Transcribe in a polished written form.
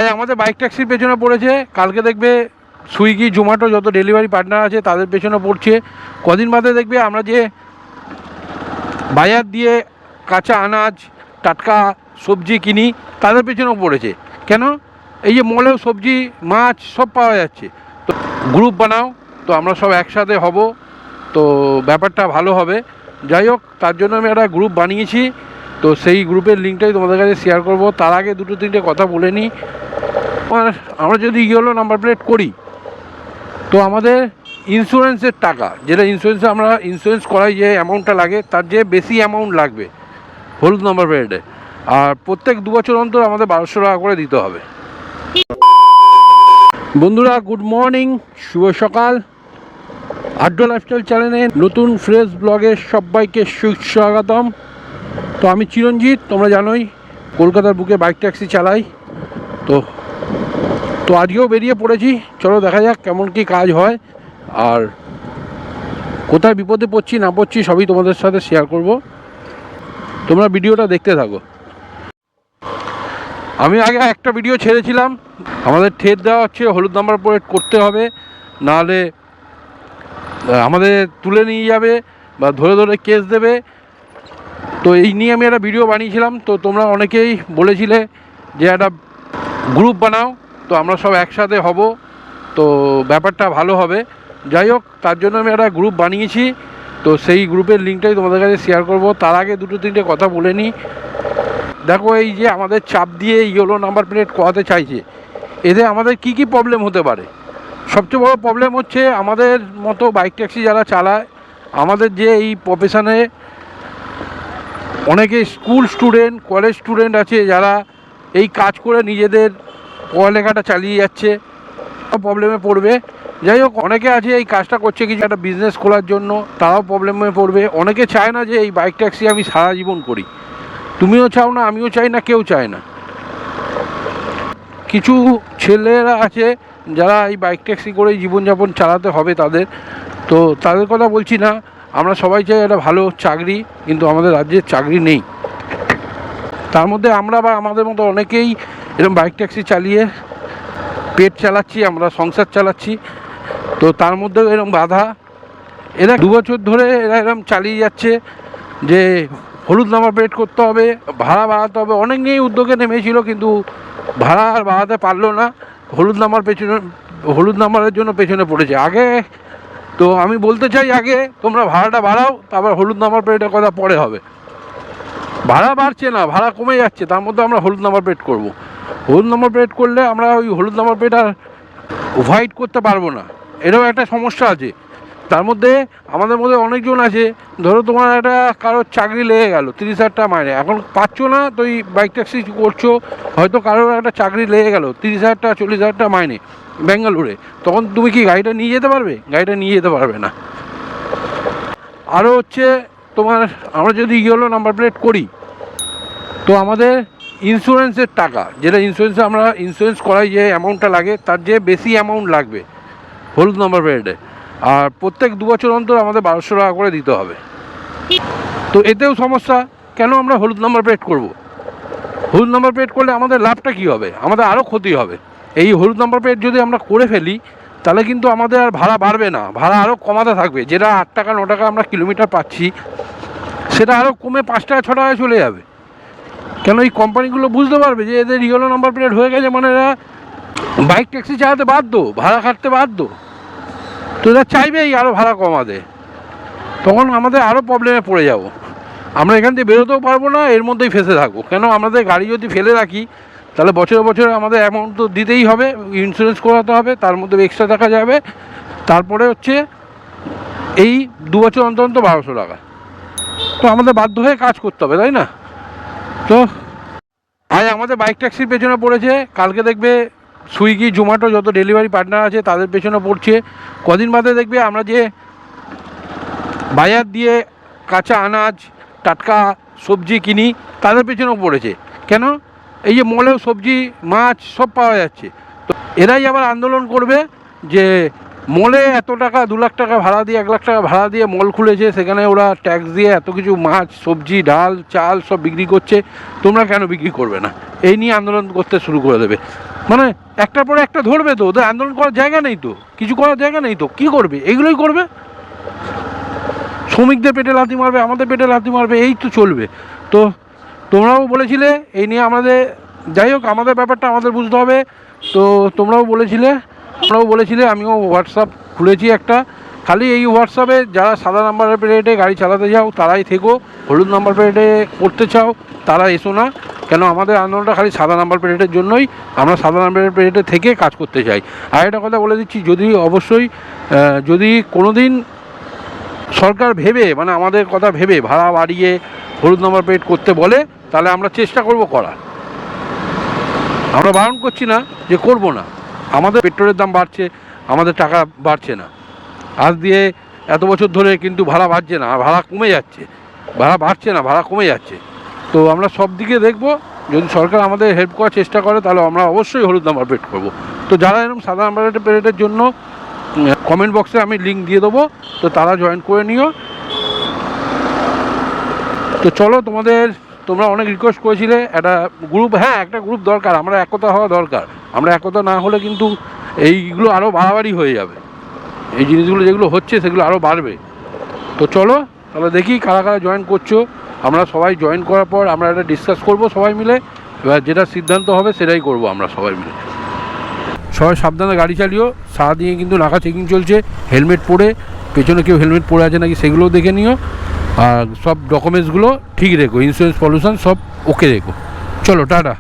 আজ আমাদের বাইক ট্যাক্সির পেছনে পড়েছে, কালকে দেখবে সুইগি জোম্যাটো যত ডেলিভারি পার্টনার আছে তাদের পেছনে পড়ছে। কদিন বাদে দেখবে আমরা যে বাজার দিয়ে কাঁচা আনাজ টাটকা সবজি কিনি তাদের পেছনেও পড়েছে। কেন? এই যে মলেও সবজি মাছ সব পাওয়া যাচ্ছে। তো গ্রুপ বানাও, তো আমরা সব একসাথে হব, তো ব্যাপারটা ভালো হবে। যাই হোক, তার জন্য আমি একটা গ্রুপ বানিয়েছি, তো সেই গ্রুপের লিঙ্কটাই তোমাদের কাছে শেয়ার করব। তার আগে দুটো তিনটে কথা বলে নিই। আমরা যদি ইয়েলো নাম্বার প্লেট করি, তো আমাদের ইন্স্যুরেন্সের টাকা, যেটা ইন্স্যুরেন্সে আমরা ইন্স্যুরেন্স করাই যে অ্যামাউন্টটা লাগে তার যে বেশি অ্যামাউন্ট লাগবে হলুদ নাম্বার প্লেটে। আর প্রত্যেক 2 বছর অন্তর আমাদের 1200 টাকা করে দিতে হবে। বন্ধুরা, গুড মর্নিং, শুভ সকাল। আড্ডা লাইফস্টাইল চ্যানেলে নতুন ফ্রেশ ব্লগে সবাইকে সুস্বাগতম। তো আমি চিরঞ্জিত, তোমরা জানোই কলকাতার বুকে বাইক ট্যাক্সি চালাই। তো আজকেও বেরিয়ে পড়েছি, চলো দেখা যাক কেমন কি কাজ হয়, আর কোথায় বিপদে পড়ছি না পড়ছি সবই তোমাদের সাথে শেয়ার করব। তোমরা ভিডিওটা দেখতে থাকো। আমি আগে একটা ভিডিও ছেড়েছিলাম, আমাদের ঠেট দেওয়া হচ্ছে হলুদ নাম্বার প্লেট করতে হবে, নাহলে আমাদের তুলে নিয়ে যাবে বা ধরে ধরে কেস দেবে। তো এই নিয়ে আমি একটা ভিডিও বানিয়েছিলাম। তো তোমরা অনেকেই বলেছিলে যে একটা গ্রুপ বানাও, তো আমরা সব একসাথে হব, তো ব্যাপারটা ভালো হবে। যাই হোক, তার জন্য আমি একটা গ্রুপ বানিয়েছি, তো সেই গ্রুপের লিঙ্কটাই তোমাদের কাছে শেয়ার করব। তার আগে দুটো তিনটে কথা বলে নিই। দেখো, এই যে আমাদের চাপ দিয়ে ইয়েলো নাম্বার প্লেট করাতে চাইছে, এতে আমাদের কি কি প্রবলেম হতে পারে? সবচেয়ে বড় প্রবলেম হচ্ছে আমাদের মতো বাইক ট্যাক্সি যারা চালায়, আমাদের যে এই প্রফেশনে অনেকে স্কুল স্টুডেন্ট কলেজ স্টুডেন্ট আছে যারা এই কাজ করে নিজেদের পড়ালেখাটা চালিয়ে যাচ্ছে, প্রবলেমে পড়বে। যাই হোক, অনেকে আছে এই কাজটা করছে কিছু একটা বিজনেস খোলার জন্য, তারাও প্রবলেমে পড়বে। অনেকে চায় না যে এই বাইক ট্যাক্সি আমি সারা জীবন করি, তুমিও চাও না, আমিও চাই না, কেউ চায় না। কিছু ছেলেরা আছে যারা এই বাইক ট্যাক্সি করেই জীবনযাপন চালাতে হবে তাদের, তো তাদের কথা বলছি না। আমরা সবাই চাই একটা ভালো চাকরি, কিন্তু আমাদের রাজ্যে চাকরি নেই। তার মধ্যে আমরা বা আমাদের মতো অনেকেই এরকম বাইক ট্যাক্সি চালিয়ে পেট চালাচ্ছি, আমরা সংসার চালাচ্ছি। তো তার মধ্যেও এরকম বাধা। এরা 2 বছর ধরে এরা এরকম চালিয়ে যাচ্ছে যে হলুদ নাম্বার প্লেট করতে হবে, ভাড়া বাড়াতে হবে। অনেক নিয়েই উদ্যোগে নেমেছিল, কিন্তু ভাড়া আর বাড়াতে পারলো না। হলুদ নাম্বারের জন্য পেছনে পড়েছে। আগে তো আমি বলতে চাই, আগে তোমরা ভাড়াটা বাড়াও, তারপর হলুদ নাম্বার প্লেটের কথা পরে হবে। ভাড়া বাড়ছে না, ভাড়া কমে যাচ্ছে, তার মধ্যে আমরা হলুদ নাম্বার প্লেট করব। হলুদ নাম্বার প্লেট করলে আমরা ওই হলুদ নাম্বার প্লেট আর হোয়াইট করতে পারবো না, এটাও একটা সমস্যা আছে। তার মধ্যে আমাদের মধ্যে অনেকজন আছে, ধরো তোমার একটা কারোর চাকরি লেগে গেল, 30,000 টাকা মাইনে, এখন পাচ্ছ না, তো এই বাইক ট্যাক্সি করছো, হয়তো কারোর একটা চাকরি লেগে গেল 30,000 টাকা 40,000 টাকা মাইনে ব্যাঙ্গালোরে, তখন তুমি কি গাড়িটা নিয়ে যেতে পারবে? গাড়িটা নিয়ে যেতে পারবে না। আরও হচ্ছে তোমার, আমরা যদি ইয়েলো নাম্বার প্লেট করি, তো আমাদের ইন্স্যুরেন্সের টাকা, যেটা ইন্স্যুরেন্সে আমরা ইন্স্যুরেন্স করাই যে অ্যামাউন্টটা লাগে তার যে বেশি অ্যামাউন্ট লাগবে হলুদ নাম্বার প্লেটে। আর প্রত্যেক 2 বছর অন্তর আমাদের 1200 টাকা করে দিতে হবে। তো এতেও সমস্যা। কেন আমরা হলুদ নাম্বার প্লেট করব? হলুদ নাম্বার প্লেট করলে আমাদের লাভটা কী হবে? আমাদের আরও ক্ষতি হবে। এই হলুদ নাম্বার প্লেট যদি আমরা করে ফেলি, তাহলে কিন্তু আমাদের আর ভাড়া বাড়বে না, ভাড়া আরও কমাতে থাকবে। যেটা 8 টাকা 9 টাকা আমরা কিলোমিটার পাচ্ছি, সেটা আরও কমে 5 টাকা 6 টাকায় চলে যাবে। কেন? এই কোম্পানিগুলো বুঝতে পারবে যে এদের ইয়েলো নাম্বার প্লেট হয়ে গেছে মানে এরা বাইক ট্যাক্সি চালাতে বাধ্য, ভাড়া খাটতে বাধ্য, তো এরা চাইবেই আরও ভাড়া কমাতে। তখন আমাদের আরও প্রবলেমে পড়ে যাব, আমরা এখান থেকে বেরোতেও পারবো না, এর মধ্যেই ফেসে থাকবো। কেন? আমাদের গাড়ি যদি ফেলে রাখি, তাহলে বছরে বছরে আমাদের অ্যামাউন্ট তো দিতেই হবে, ইন্স্যুরেন্স করাতে হবে, তার মধ্যে এক্সট্রা টাকা যাবে। তারপরে হচ্ছে এই 2 বছর অন্তর অন্তর 1200 টাকা, তো আমাদের বাধ্য হয়ে কাজ করতে হবে, তাই না? তো আজ আমাদের বাইক ট্যাক্সির পেছনে পড়েছে, কালকে দেখবে সুইগি জোম্যাটো যত ডেলিভারি পার্টনার আছে তাদের পেছনে পড়ছে। কদিন বাদে দেখবে আমরা যে বাজার দিয়ে কাঁচা আনাজ টাটকা সবজি কিনি তাদের পেছনেও পড়েছে। কেন? এই যে মলেও সবজি মাছ সব পাওয়া যাচ্ছে। তো এরাই আবার আন্দোলন করবে যে মলে এত টাকা 2 লাখ টাকা ভাড়া দিয়ে 1 লাখ টাকা ভাড়া দিয়ে মল খুলেছে, সেখানে ওরা ট্যাক্স দিয়ে এত কিছু মাছ সবজি ডাল চাল সব বিক্রি করছে, তোমরা কেন বিক্রি করবে না? এই নিয়ে আন্দোলন করতে শুরু করে দেবে। মানে একটার পরে একটা ধরবে তো, ওদের আন্দোলন করার জায়গা নেই তো, কিছু করার জায়গা নেই তো, কী করবে? এগুলোই করবে, শ্রমিকদের পেটে লাথি মারবে, আমাদের পেটে লাথি মারবে, এই তো চলবে। তো তোমরাও বলেছিলে এই নিয়ে আমাদের, যাই হোক আমাদের ব্যাপারটা আমাদের বুঝতে হবে। তো তোমরাও বলেছিলে, আমিও হোয়াটসঅ্যাপ খুলেছি একটা, খালি এই হোয়াটসঅ্যাপে যারা সাদা নাম্বারের প্লেটে গাড়ি চালাতে যাও তারাই থেকো, হলুদ নাম্বার প্লেটে করতে চাও তারা এসো না, কেন আমাদের আন্দোলনটা খালি সাদা নাম্বার প্লেটের জন্যই, আমরা সাদা নাম্বারের প্লেটে থেকে কাজ করতে চাই। আর একটা কথা বলে দিচ্ছি, যদি অবশ্যই যদি কোনো দিন সরকার ভেবে, মানে আমাদের কথা ভেবে ভাড়া বাড়িয়ে হলুদ নাম্বার প্লেট করতে বলে, তাহলে আমরা চেষ্টা করব করার। আমরা বারণ করছি না যে করব না, আমাদের পেট্রোলের দাম বাড়ছে, আমাদের টাকা বাড়ছে না, আজ দিয়ে এত বছর ধরে কিন্তু ভাড়া বাড়ছে না, ভাড়া কমে যাচ্ছে, ভাড়া বাড়ছে না, ভাড়া কমে যাচ্ছে। তো আমরা সব দিকে দেখব, যদি সরকার আমাদের হেল্প করার চেষ্টা করে তাহলে আমরা অবশ্যই হলুদ নাম্বার প্লেট করব। তো যারা এরকম সাদা নাম্বার প্লেটের জন্য, কমেন্ট বক্সে আমি লিঙ্ক দিয়ে দেবো, তো তারা জয়েন করে নিও। তো চলো, তোমরা অনেক রিকোয়েস্ট করেছিলে একটা গ্রুপ, হ্যাঁ একটা গ্রুপ দরকার, আমরা একতা হওয়া দরকার, আমরা একতা না হলে কিন্তু এইগুলো আরও বাড়াবাড়ি হয়ে যাবে, এই জিনিসগুলো যেগুলো হচ্ছে সেগুলো আরও বাড়বে। তো চলো তাহলে দেখি কারা কারা জয়েন করছো, আমরা সবাই জয়েন করার পর আমরা একটা ডিসকাস করব সবাই মিলে, এবার যেটা সিদ্ধান্ত হবে সেটাই করব আমরা সবাই মিলে। সবাই সাবধানে গাড়ি চালিও, সারাদিনে কিন্তু নাকা চেকিং চলছে, হেলমেট পরে, পেছনে কেউ হেলমেট পরে আছে নাকি সেগুলোও দেখে নিও, আর সব ডকুমেন্টসগুলো ঠিক রেখো, ইন্স্যুরেন্স পলিউশন সব ওকে রেখো। চলো টাটা।